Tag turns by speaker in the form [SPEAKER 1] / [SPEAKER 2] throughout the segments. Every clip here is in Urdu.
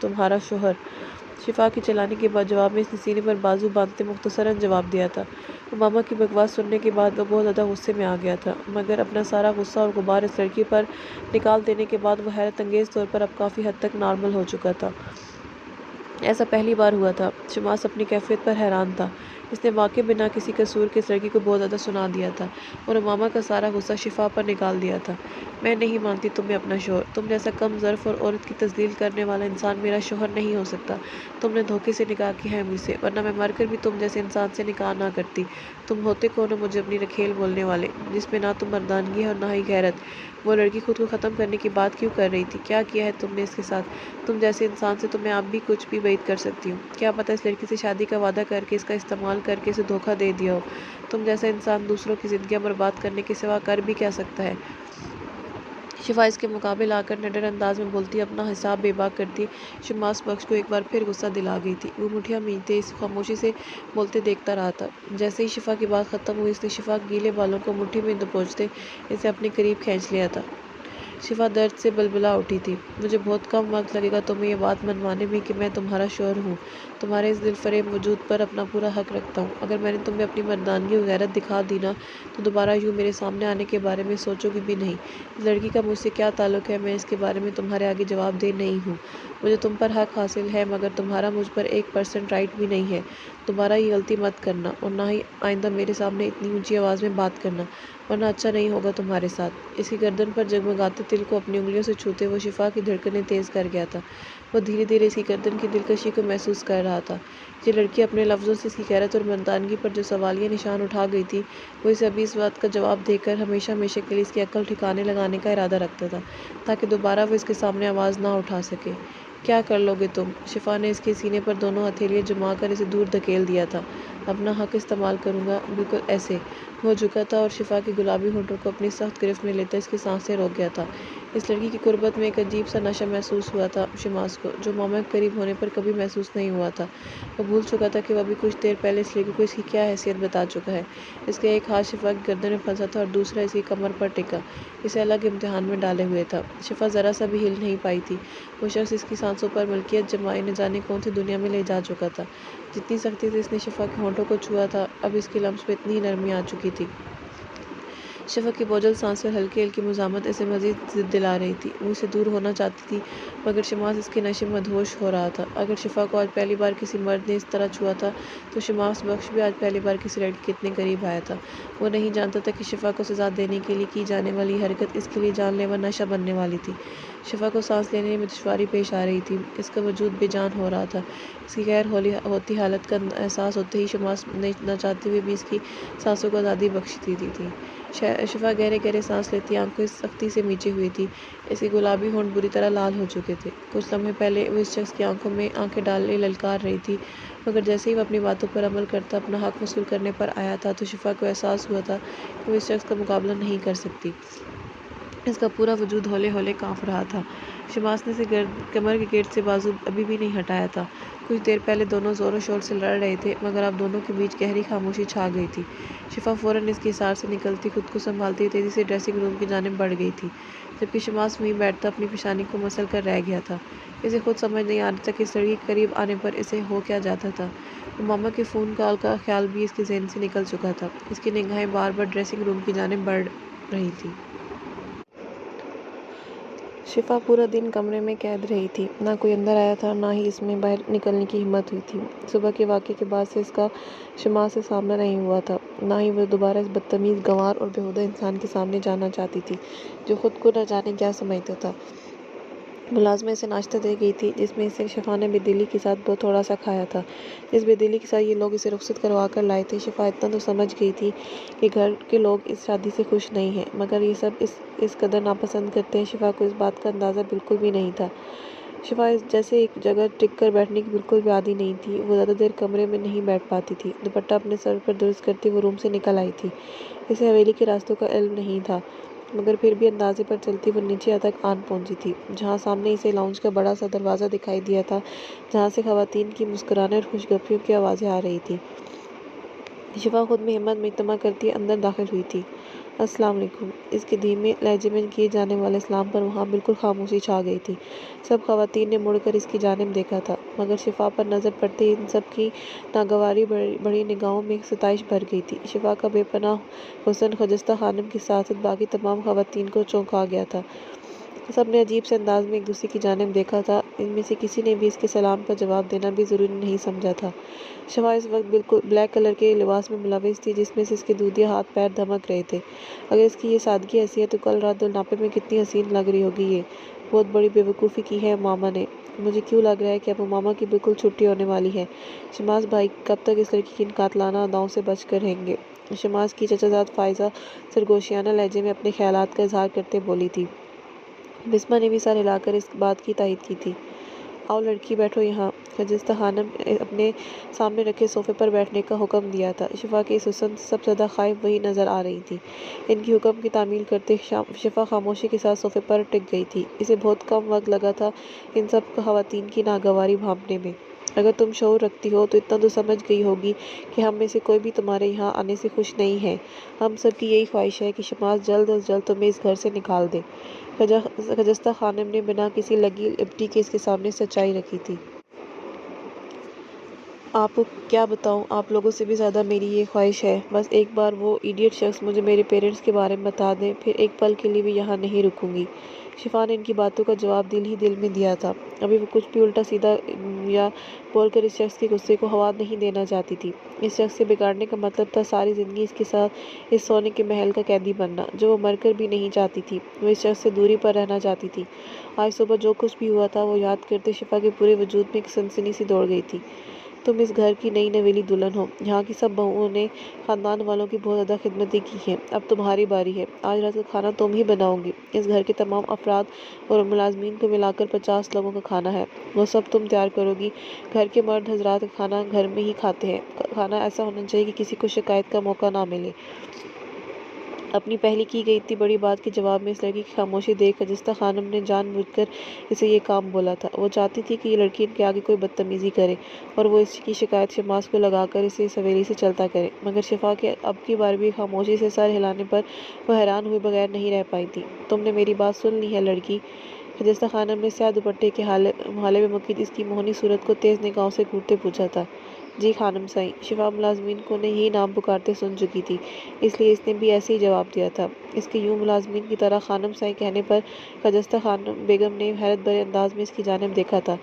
[SPEAKER 1] تمہارا شوہر۔ شفا کی چلانے کے بعد جواب میں اس نے سینے پر بازو باندھتے مختصراً جواب دیا تھا۔ امامہ کی بکواس سننے کے بعد وہ بہت زیادہ غصے میں آ گیا تھا، مگر اپنا سارا غصہ اور غبار اس لڑکی پر نکال دینے کے بعد وہ حیرت انگیز طور پر اب کافی حد تک نارمل ہو چکا تھا۔ ایسا پہلی بار ہوا تھا۔ شماس اپنی کیفیت پر حیران تھا۔ اس نے واقعی بنا کسی قصور کے اس لڑکی کو بہت زیادہ سنا دیا تھا اور امامہ کا سارا غصہ شفا پر نکال دیا تھا۔ میں نہیں مانتی تمہیں اپنا شوہر۔ تم جیسا کم ظرف اور عورت کی تذلیل کرنے والا انسان میرا شوہر نہیں ہو سکتا۔ تم نے دھوکے سے نکاح کیا ہے مجھ سے، ورنہ میں مر کر بھی تم جیسے انسان سے نکاح نہ کرتی۔ تم ہوتے کون ہو مجھے اپنی رکھیل بولنے والے، جس میں نہ تو مردانگی ہے اور نہ ہی غیرت۔ وہ لڑکی خود کو ختم کرنے کی بات کیوں کر رہی تھی؟ کیا کیا ہے تم نے اس کے ساتھ؟ تم جیسے انسان سے تو میں اب بھی کچھ بھی بعید کر سکتی ہوں۔ کیا پتہ اس لڑکی سے شادی کا وعدہ کر کے اس کا استعمال کر کے اسے دھوکہ دے دیا ہو۔ تم جیسا انسان دوسروں کی زندگیاں برباد کرنے کے سوا کر بھی کیا سکتا ہے؟ شفا اس کے مقابل آ کر نڈر انداز میں بولتی اپنا حساب بے باک کرتی شماس بخش کو ایک بار پھر غصہ دلا گئی تھی۔ وہ مٹھیاں مینجتے اسے خاموشی سے بولتے دیکھتا رہا تھا۔ جیسے ہی شفا کی بات ختم ہوئی اس نے شفا کے گیلے بالوں کو مٹھی میں دبوچتے اسے اپنے قریب کھینچ لیا تھا۔ شفا درد سے بلبلا اٹھی تھی۔ مجھے بہت کم وقت لگے گا تمہیں یہ بات منوانے میں کہ میں تمہارا شوہر ہوں، تمہارے اس دل فریب وجود پر اپنا پورا حق رکھتا ہوں۔ اگر میں نے تمہیں اپنی مردانگی اور غیرت دکھا دی نا تو دوبارہ یوں میرے سامنے آنے کے بارے میں سوچو گی بھی نہیں۔ اس لڑکی کا مجھ سے کیا تعلق ہے میں اس کے بارے میں تمہارے آگے جواب دہ نہیں ہوں۔ مجھے تم پر حق حاصل ہے مگر تمہارا مجھ پر 1% رائٹ بھی نہیں ہے۔ دوبارہ یہ غلطی مت کرنا اور نہ ہی آئندہ میرے سامنے اتنی اونچی آواز میں بات کرنا، ورنہ اچھا نہیں ہوگا تمہارے ساتھ۔ اس کی گردن پر جگمگاتے تل کو اپنی انگلیوں سے چھوتے وہ شفا کی دھڑکنیں تیز کر گیا تھا۔ وہ دھیرے دھیرے اس کی گردن کی دلکشی کو محسوس کر رہا تھا۔ یہ لڑکی اپنے لفظوں سے اس کی غیرت اور مردانگی پر جو سوالیہ نشان اٹھا گئی تھی وہ اسے ابھی اس بات کا جواب دے کر ہمیشہ ہمیشہ کے لیے اس کی عقل ٹھکانے لگانے کا ارادہ رکھتا تھا تاکہ دوبارہ وہ اس کے سامنے آواز نہ اٹھا سکے۔ کیا کر لو گے تم؟ شفا نے اس کے سینے پر دونوں ہتھیلیاں جما کر اسے دور دھکیل دیا تھا۔ اپنا حق استعمال کروں گا، بالکل ایسے۔ وہ جھکا تھا اور شفا کے گلابی ہونٹوں کو اپنی سخت گرفت میں لیتا اس کی سانسیں روک گیا تھا۔ اس لڑکی کی قربت میں ایک عجیب سا نشہ محسوس ہوا تھا شماس کو، جو امامہ کے قریب ہونے پر کبھی محسوس نہیں ہوا تھا۔ وہ بھول چکا تھا کہ وہ ابھی کچھ دیر پہلے اس لڑکی کو اس کی کیا حیثیت بتا چکا ہے۔ اس کا ایک ہاتھ شفا کی گردن میں پھنسا تھا اور دوسرا اس کی کمر پر ٹکا، اسے الگ امتحان میں ڈالے ہوئے تھا۔ شفا ذرا سا بھی ہل نہیں پائی تھی۔ وہ شخص اس کی سانسوں پر ملکیت جمائے نہ جانے کون سی دنیا میں لے جا چکا تھا۔ جتنی سختی سے اس نے شفا کے ہونٹوں کو چھوا تھا اب اس کے لمس میں اتنی ہی نرمی آ چکی تھی۔ شفا کی بوجھل سانسیں اور ہلکی ہلکی مزاحمت اسے مزید ضد دلا رہی تھی۔ وہ اسے دور ہونا چاہتی تھی مگر شماس اس کے نشے میں مدہوش ہو رہا تھا۔ اگر شفا کو آج پہلی بار کسی مرد نے اس طرح چھوا تھا تو شماس بخش بھی آج پہلی بار کسی لڑکی کے اتنے قریب آیا تھا۔ وہ نہیں جانتا تھا کہ شفا کو سزا دینے کے لیے کی جانے والی حرکت اس کے لیے جان لیوا نشہ بننے والی تھی۔ شفا کو سانس لینے میں دشواری پیش آ رہی تھی، اس کا وجود بے جان ہو رہا تھا۔ اس کی غیر ہوتی حالت کا احساس ہوتے ہی شماس نے نہ چاہتے ہوئے بھی اس کی سانسوں کو آزادی بخش دی تھی۔ شفا گہرے گہرے سانس لیتی آنکھیں سختی سے میچے ہوئی تھی۔ اس کے گلابی ہونٹ بری طرح لال ہو چکے تھے۔ کچھ لمحے پہلے وہ اس شخص کی آنکھوں میں آنکھیں ڈالے للکار رہی تھی مگر جیسے ہی وہ اپنی باتوں پر عمل کرتا اپنا حق وصول کرنے پر آیا تھا تو شفا کو احساس ہوا تھا کہ وہ اس شخص کا مقابلہ نہیں کر سکتی۔ اس کا پورا وجود ہولے ہولے کانپ رہا تھا۔ شماس نے اسے کمر کے گرد سے بازو ابھی بھی نہیں ہٹایا تھا۔ کچھ دیر پہلے دونوں زور و شور سے لڑ رہے تھے مگر اب دونوں کے بیچ گہری خاموشی چھا گئی تھی۔ شفا فوراً اس کے حصار سے نکلتی خود کو سنبھالتی تیزی سے ڈریسنگ روم کی جانب بڑھ گئی تھی، جبکہ شماس وہیں بیٹھتا اپنی پیشانی کو مسل کر رہ گیا تھا۔ اسے خود سمجھ نہیں آ رہا تھا کہ اس لڑکی کے قریب آنے پر اسے ہو کیا جاتا تھا۔ امامہ کے فون کال کا خیال بھی اس کے ذہن سے نکل چکا تھا۔ اس کی نگاہیں بار بار ڈریسنگ روم کی جانب بڑھ رہی تھیں۔ شفا پورا دن کمرے میں قید رہی تھی، نہ کوئی اندر آیا تھا نہ ہی اس میں باہر نکلنے کی ہمت ہوئی تھی۔ صبح کے واقعے کے بعد سے اس کا شماس سے سامنا نہیں ہوا تھا، نہ ہی وہ دوبارہ اس بدتمیز گنوار اور بیہودہ انسان کے سامنے جانا چاہتی تھی جو خود کو نہ جانے کیا سمجھتا تھا۔ ملازمہ اسے ناشتہ دے گئی تھی جس میں اسے شفا نے بے دلی کے ساتھ تھوڑا سا کھایا تھا۔ جس بے دلی کے ساتھ یہ لوگ اسے رخصت کروا کر لائے تھے شفا اتنا تو سمجھ گئی تھی کہ گھر کے لوگ اس شادی سے خوش نہیں ہیں مگر یہ سب اس قدر ناپسند کرتے ہیں شفا کو اس بات کا اندازہ بالکل بھی نہیں تھا۔ شفا جیسے ایک جگہ ٹک کر بیٹھنے کی بالکل بھی عادی نہیں تھی۔ وہ زیادہ دیر کمرے میں نہیں بیٹھ پاتی تھی۔ دوپٹہ اپنے سر پر درست کرتے وہ روم سے نکل آئی تھی۔ اسے حویلی کے راستوں کا علم نہیں تھا مگر پھر بھی اندازے پر چلتی وہ نیچے تک آن پہنچی تھی جہاں سامنے اسے لاؤنج کا بڑا سا دروازہ دکھائی دیا تھا جہاں سے خواتین کی مسکرانے اور خوش گپیوں کی آوازیں آ رہی تھیں۔ شفا خود میں ہمت مجتمع کرتی اندر داخل ہوئی تھی۔ السلام علیکم۔ اس کے دھیمے لہجے میں کیے جانے والے سلام پر وہاں بالکل خاموشی چھا گئی تھی۔ سب خواتین نے مڑ کر اس کی جانب دیکھا تھا، مگر شفا پر نظر پڑتے ہی ان سب کی ناگواری بڑی نگاہوں میں ستائش بھر گئی تھی۔ شفا کا بے پناہ حسن خجستہ خانم کے ساتھ ساتھ باقی تمام خواتین کو چونکا گیا تھا۔ سب نے عجیب سے انداز میں ایک دوسرے کی جانب دیکھا تھا۔ ان میں سے کسی نے بھی اس کے سلام کا جواب دینا بھی ضروری نہیں سمجھا تھا۔ شفا اس وقت بالکل بلیک کلر کے لباس میں ملوث تھی، جس میں سے اس کے دودھیا ہاتھ پیر دھمک رہے تھے۔ اگر اس کی یہ سادگی ایسی ہے تو کل رات دولناپے میں کتنی حسین لگ رہی ہوگی یہ۔ بہت بڑی بے وقوفی کی ہے ماما نے۔ مجھے کیوں لگ رہا ہے کہ اب ماما کی بالکل چھٹی ہونے والی ہے۔ شماس بھائی کب تک اس لڑکی کی ان قاتلانہ اداؤں سے بچ کر رہیں گے؟ شماس کی چچا زاد فائزہ سرگوشیانہ لہجے میں اپنے خیالات کا اظہار کرتے بولی تھی۔ بسمہ نے بھی سر ہلا کر اس بات کی تائید کی تھی۔ آؤ لڑکی بیٹھو یہاں۔ خجستہ خانم اپنے سامنے رکھے صوفے پر بیٹھنے کا حکم دیا تھا۔ شفا کے اس حسن سے سب سے زیادہ خائف وہی نظر آ رہی تھی۔ ان کی حکم کی تعمیل کرتے شفا خاموشی کے ساتھ صوفے پر ٹک گئی تھی۔ اسے بہت کم وقت لگا تھا ان سب خواتین کی ناگواری بھانپنے میں۔ اگر تم شعور رکھتی ہو تو اتنا تو سمجھ گئی ہوگی کہ ہم میں سے کوئی بھی تمہارے یہاں آنے سے خوش نہیں ہے۔ ہم سب کی یہی خواہش ہے کہ شماس جلد از جلد تمہیں اس گھر سے نکال دے۔ خجستہ خانم نے بنا کسی لگی لپٹی کے اس کے سامنے سچائی رکھی تھی۔ آپ کو کیا بتاؤں، آپ لوگوں سے بھی زیادہ میری یہ خواہش ہے۔ بس ایک بار وہ ایڈیٹ شخص مجھے میرے پیرنٹس کے بارے میں بتا دے، پھر ایک پل کے لیے بھی یہاں نہیں رکوں گی۔ شفا نے ان کی باتوں کا جواب دل ہی دل میں دیا تھا۔ ابھی وہ کچھ بھی الٹا سیدھا یا بول کر اس شخص کے غصے کو ہوا نہیں دینا چاہتی تھی۔ اس شخص سے بگاڑنے کا مطلب تھا ساری زندگی اس کے ساتھ اس سونے کے محل کا قیدی بننا، جو وہ مر کر بھی نہیں چاہتی تھی۔ وہ اس شخص سے دوری پر رہنا چاہتی تھی۔ آج صبح جو کچھ بھی ہوا تھا وہ یاد کرتے شفا کے پورے وجود میں ایک سنسنی سی دوڑ گئی تھی۔ تم اس گھر کی نئی نویلی دلہن ہو۔ یہاں کی سب بہوؤں نے خاندان والوں کی بہت زیادہ خدمتیں کی ہیں، اب تمہاری باری ہے۔ آج رات کا کھانا تم ہی بناؤ گی۔ اس گھر کے تمام افراد اور ملازمین کو ملا کر 50 لوگوں کا کھانا ہے، وہ سب تم تیار کرو گی۔ گھر کے مرد حضرات کا کھانا گھر میں ہی کھاتے ہیں۔ کھانا ایسا ہونا چاہیے کہ کسی کو شکایت کا موقع نہ ملے۔ اپنی پہلی کی گئی اتنی بڑی بات کے جواب میں اس لڑکی کی خاموشی دیکھ خجستہ خانم نے جان بوجھ کر اسے یہ کام بولا تھا۔ وہ چاہتی تھی کہ یہ لڑکی ان کے آگے کوئی بدتمیزی کرے اور وہ اس کی شکایت شماس کو لگا کر اسے اس حویلی سے چلتا کرے، مگر شفا کے اب کی بار بھی خاموشی سے سر ہلانے پر وہ حیران ہوئے بغیر نہیں رہ پائی تھی۔ تم نے میری بات سن لی ہے لڑکی؟ خجستہ خانم نے سیاہ دوپٹے کے حالے میں مقید اس کی موہنی صورت کو تیز نگاہوں سے گھورتے پوچھا تھا۔ جی خانم سائیں۔ شفا ملازمین کو انہیں یہی نام پکارتے سن چکی تھی، اس لیے اس نے بھی ایسے ہی جواب دیا تھا۔ اس کے یوں ملازمین کی طرح خانم سائیں کہنے پر خجستہ خانم بیگم نے حیرت بھرے انداز میں اس کی جانب دیکھا تھا۔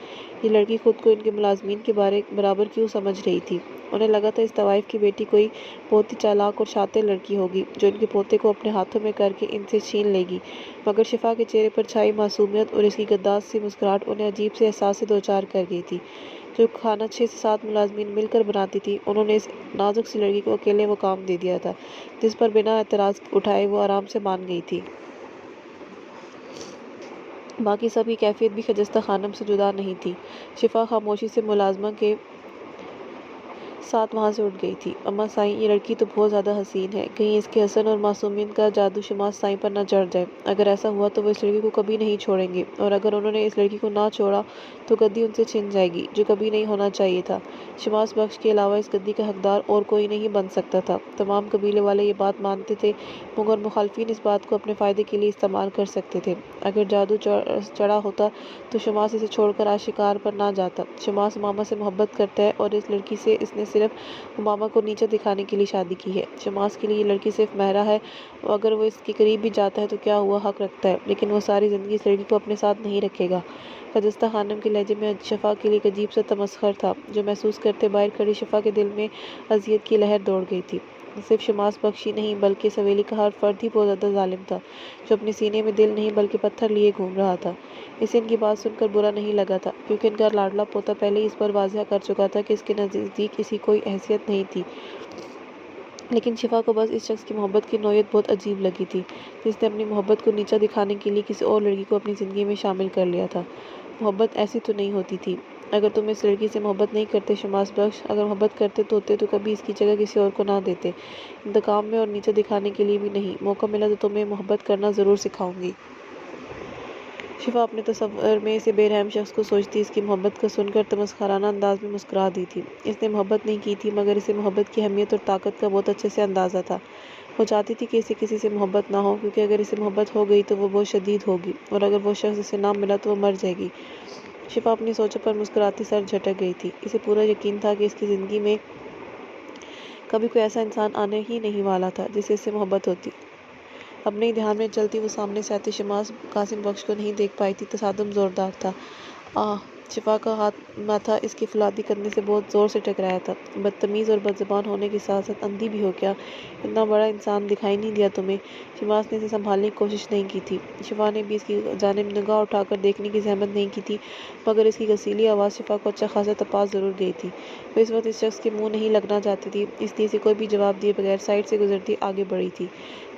[SPEAKER 1] یہ لڑکی خود کو ان کے ملازمین کے برابر کیوں سمجھ رہی تھی؟ انہیں لگا تھا اس طوائف کی بیٹی کوئی بہت ہی چالاک اور شاطر لڑکی ہوگی، جو ان کے پوتے کو اپنے ہاتھوں میں کر کے ان سے چھین لے گی، مگر شفا کے چہرے پر چھائی معصومیت اور اس کی غداز سی مسکراہٹ انہیں عجیب سے احساس سے دوچار کر گئی تھی۔ جو کھانا 6 سے 7 ملازمین مل کر بناتی تھی، انہوں نے اس نازک سی لڑکی کو اکیلے وہ کام دے دیا تھا، جس پر بنا اعتراض اٹھائے وہ آرام سے مان گئی تھی۔ باقی سب کی کیفیت بھی خجستہ خانم سے جدا نہیں تھی۔ شفا خاموشی سے ملازمہ کے ساتھ وہاں سے اٹھ گئی تھی۔ اماں سائیں، یہ لڑکی تو بہت زیادہ حسین ہے، کہیں اس کے حسن اور معصومیت کا جادو شماس سائیں پر نہ چڑھ جائے۔ اگر ایسا ہوا تو وہ اس لڑکی کو کبھی نہیں چھوڑیں گے، اور اگر انہوں نے اس لڑکی کو نہ چھوڑا تو گدی ان سے چھن جائے گی، جو کبھی نہیں ہونا چاہیے تھا۔ شماس بخش کے علاوہ اس گدی کا حقدار اور کوئی نہیں بن سکتا تھا۔ تمام قبیلے والے یہ بات مانتے تھے، مگر مخالفین اس بات کو اپنے فائدے کے لیے استعمال کر سکتے تھے۔ اگر جادو چڑھا ہوتا تو شماس اسے چھوڑ کر آج شکار پر نہ جاتا۔ شماس ماما سے محبت کرتا ہے، اور اس لڑکی سے اس نے صرف ماما کو نیچا دکھانے کے لیے شادی کی ہے۔ شماس کے لیے یہ لڑکی صرف مہرہ ہے، اگر وہ اس کے قریب بھی جاتا ہے تو کیا ہوا، حق رکھتا ہے، لیکن وہ ساری زندگی اس لڑکی کو اپنے ساتھ نہیں رکھے گا۔ خجستہ خانم کے لہجے میں شفا کے لیے ایک عجیب سا تمسخر تھا، جو محسوس کرتے باہر کھڑی شفا کے دل میں اذیت کی لہر دوڑ گئی تھی۔ صرف شماس بخش ہی نہیں بلکہ اس حویلی کا ہر فرد ہی بہت زیادہ ظالم تھا، جو اپنے سینے میں دل نہیں بلکہ پتھر لیے گھوم رہا تھا۔ اسے ان کی بات سن کر برا نہیں لگا تھا، کیونکہ ان کا لاڈلا پوتا پہلے ہی اس پر واضح کر چکا تھا کہ اس کے نزدیک اس کی کوئی حیثیت نہیں تھی۔ لیکن شفا کو بس اس شخص کی محبت کی نوعیت بہت عجیب لگی تھی، جس نے اپنی محبت کو نیچا دکھانے کے لیے کسی اور لڑکی کو اپنی زندگی میں شامل کر لیا تھا۔ محبت ایسی تو نہیں ہوتی تھی۔ اگر تم اس لڑکی سے محبت نہیں کرتے شماس بخش، اگر محبت کرتے تو کبھی اس کی جگہ کسی اور کو نہ دیتے، انتقام میں اور نیچا دکھانے کے لیے بھی نہیں۔ موقع ملا تو تمہیں محبت کرنا ضرور سکھاؤں گی۔ شفا اپنے تصور میں اسے بے رحم شخص کو سوچتی اس کی محبت کو سن کر تمسخرانہ انداز میں مسکرا دی تھی۔ اس نے محبت نہیں کی تھی، مگر اسے محبت کی اہمیت اور طاقت کا بہت اچھے سے اندازہ تھا۔ وہ چاہتی تھی کہ اسے کسی سے محبت نہ ہو، کیونکہ اگر اسے محبت ہو گئی تو وہ بہت شدید ہوگی، اور اگر وہ شخص اسے نہ ملا تو وہ مر جائے گی۔ شفا اپنی سوچوں پر مسکراتی سر جھٹک گئی تھی۔ اسے پورا یقین تھا کہ اس کی زندگی میں کبھی کوئی ایسا انسان آنے ہی نہیں والا تھا جسے اس سے محبت ہوتی۔ اپنے ہی دھیان میں چلتی وہ سامنے سے آتے شماس قاسم بخش کو نہیں دیکھ پائی تھی۔ تصادم زوردار تھا۔ آہ! شفا کا ماتھا اس کے فولادی کندھے سے بہت زور سے ٹکرایا تھا۔ بدتمیز اور بدزبان ہونے کے ساتھ ساتھ اندھی بھی ہو کیا؟ اتنا بڑا انسان دکھائی نہیں دیا تمہیں؟ شماس نے اسے سنبھالنے کی کوشش نہیں کی تھی۔ شفا نے بھی اس کی جانب نگاہ اٹھا کر دیکھنے کی زحمت نہیں کی تھی، مگر اس کی گسیلی آواز شفا کو اچھا خاصا تپا ضرور گئی تھی۔ وہ اس وقت اس شخص کے منہ نہیں لگنا چاہتی تھی، اس لیے اسے کوئی بھی جواب دیے بغیر سائڈ سے گزرتی آگے بڑھی تھی۔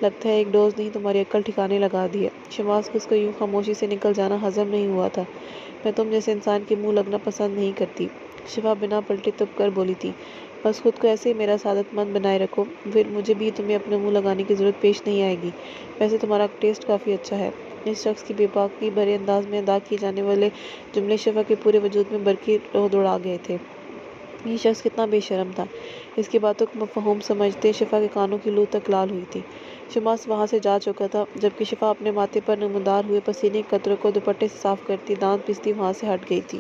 [SPEAKER 1] لگتا ہے ایک ڈوز نے تمہاری عقل ٹھکانے لگا دی ہے۔ شماس کو اس کا یوں خاموشی سے نکل جانا ہضم نہیں ہوا تھا۔ میں تم جیسے انسان کے منہ لگنا پسند نہیں کرتی۔ شفا بنا پلٹے تپ کر بولی تھی۔ بس خود کو ایسے ہی میرا سعادت مند بنائے رکھو، پھر مجھے بھی تمہیں اپنے منہ لگانے کی ضرورت پیش نہیں آئے گی۔ ویسے تمہارا ٹیسٹ کافی اچھا ہے۔ اس شخص کی بے باکی بھرے انداز میں ادا کیے جانے والے جملے شفا کے پورے وجود میں برقی دوڑا گئے تھے۔ یہ شخص کتنا بے شرم تھا! اس کی باتوں کو مفہوم سمجھتے شفا کے کانوں کی لو تک لال ہوئی تھی۔ شماس وہاں سے جا چکا تھا، جبکہ شفا اپنے ماتھے پر نمودار ہوئے پسینے کے قطروں کو دوپٹے سے صاف کرتی، دانت پستی وہاں سے ہٹ گئی تھی۔